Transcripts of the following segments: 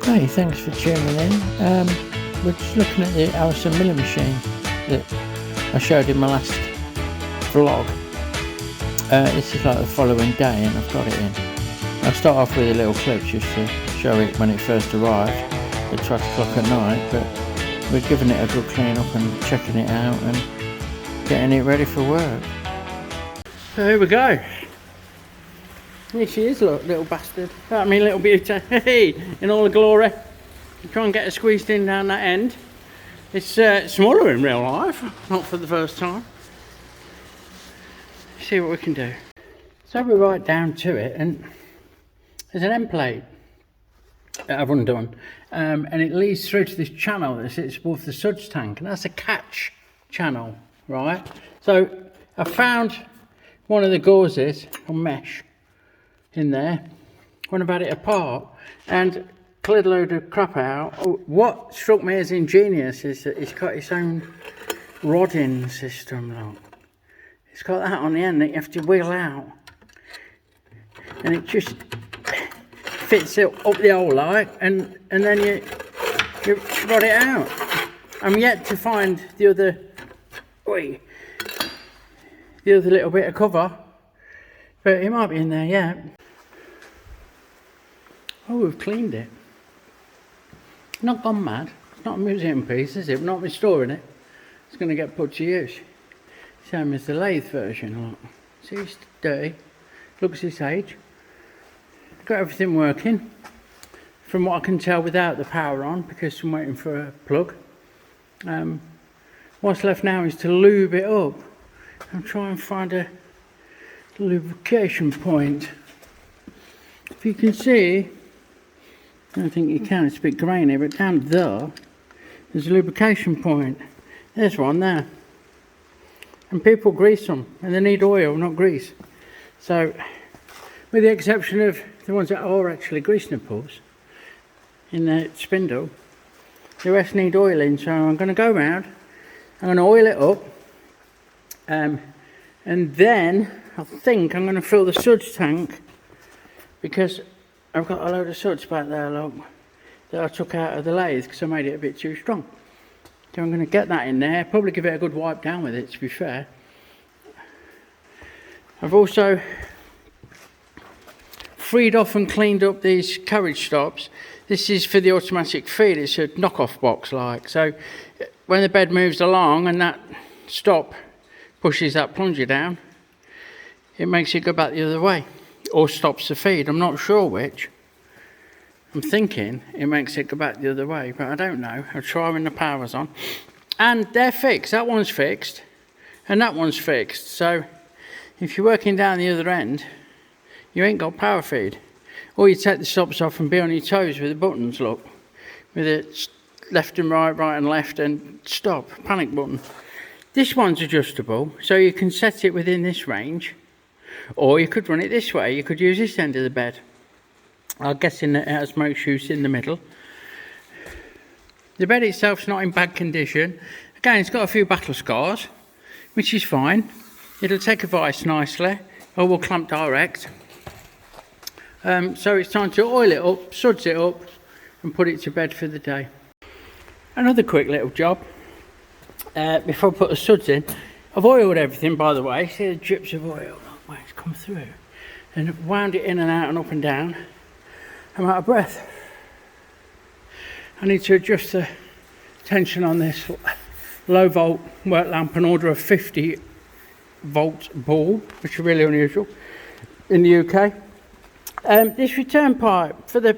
Hey, thanks for tuning in. We're just looking at the Allison milling machine that I showed in my last vlog. This is like the following day and I've got it in. I'll start off with a little clip just to show it when it first arrived at 12 o'clock at night, but we're giving it a good clean up and checking it out and getting it ready for work. So here we go. Here she is, look, little bastard. I mean, little beauty. Hey, in all the glory. Try and get her squeezed in down that end. It's smaller in real life, not for the first time. See what we can do. So we're right down to it, and there's an end plate that I've undone, and it leads through to this channel that sits above the suds tank, and that's a catch channel, right? So I found one of the gauzes on mesh in there when I've had it apart and cleared a load of crap out. What struck me as ingenious is that it's got its own rodding system. Look, it's got that on the end that you have to wheel out, and it just fits it up the hole like, and then you rod it out. I'm yet to find the other little bit of cover, but it might be in there yet. Oh, we've cleaned it. Not gone mad. It's not a museum piece, is it? We're not restoring it. It's going to get put to use. Same as the lathe version. Look. See, it's dirty. Looks its age. Got everything working. From what I can tell, without the power on, because I'm waiting for a plug. What's left now is to lube it up and try and find a lubrication point. If you can see, I don't think you can, it's a bit grainy, but down there's a lubrication point. There's one there. And people grease them, and they need oil, not grease. So, with the exception of the ones that are actually grease nipples in the spindle, the rest need oiling. So I'm going to go around, I'm going to oil it up, and then I think I'm going to fill the suds tank, because I've got a load of suds back there, look, that I took out of the lathe because I made it a bit too strong. So I'm going to get that in there, probably give it a good wipe down with it, to be fair. I've also freed off and cleaned up these carriage stops. This is for the automatic feed, it's a knock-off box like. So when the bed moves along and that stop pushes that plunger down, it makes it go back the other way. Or stops the feed, I'm not sure which. I'm thinking it makes it go back the other way, but I don't know. I'll try when the power's on. And they're fixed, that one's fixed, and that one's fixed. So if you're working down the other end, you ain't got power feed. Or you take the stops off and be on your toes with the buttons, look. With it left and right, right and left, and stop, panic button. This one's adjustable, so you can set it within this range. Or you could run it this way, you could use this end of the bed. I'm guessing that it has most use in the middle. The bed itself's not in bad condition. Again, it's got a few battle scars, which is fine. It'll take a vice nicely, or we'll clamp direct. So it's time to oil it up, suds it up, and put it to bed for the day. Another quick little job, before I put the suds in. I've oiled everything, by the way. See the drips of oil? Where it's come through, and wound it in and out and up and down. I'm out of breath. I need to adjust the tension on this low volt work lamp and order a 50 volt bulb, which is really unusual in the UK. This return pipe for the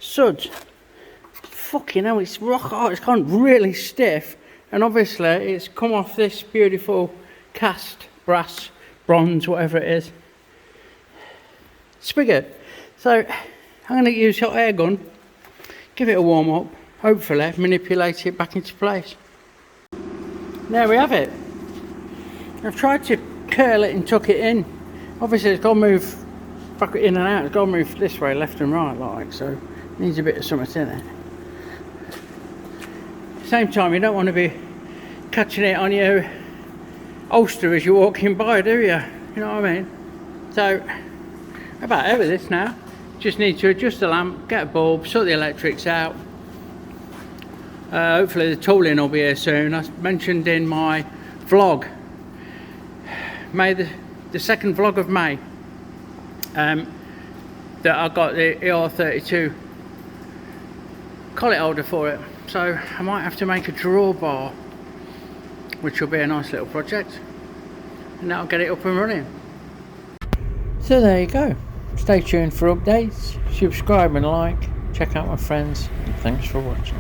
suds, fucking hell, it's rock hard. It's gone really stiff, and obviously it's come off this beautiful cast brass, bronze, whatever it is, spigot. So I'm going to use hot air gun, give it a warm up, hopefully manipulate it back into place. There we have it. I've tried to curl it and tuck it in. Obviously it's got to move back in and out, it's got to move this way, left and right like, so it needs a bit of something in it. At the same time, you don't want to be catching it on your holster as you're walking by, do you? You know what I mean? So about over this now. Just need to adjust the lamp, get a bulb, sort the electrics out. Hopefully the tooling will be here soon. I mentioned in my vlog, May the second vlog of May, that I got the ER32 collet holder for it. So I might have to make a drawbar, which will be a nice little project, and that'll get it up and running. So there you go. Stay tuned for updates, subscribe and like, check out my friends, and thanks for watching.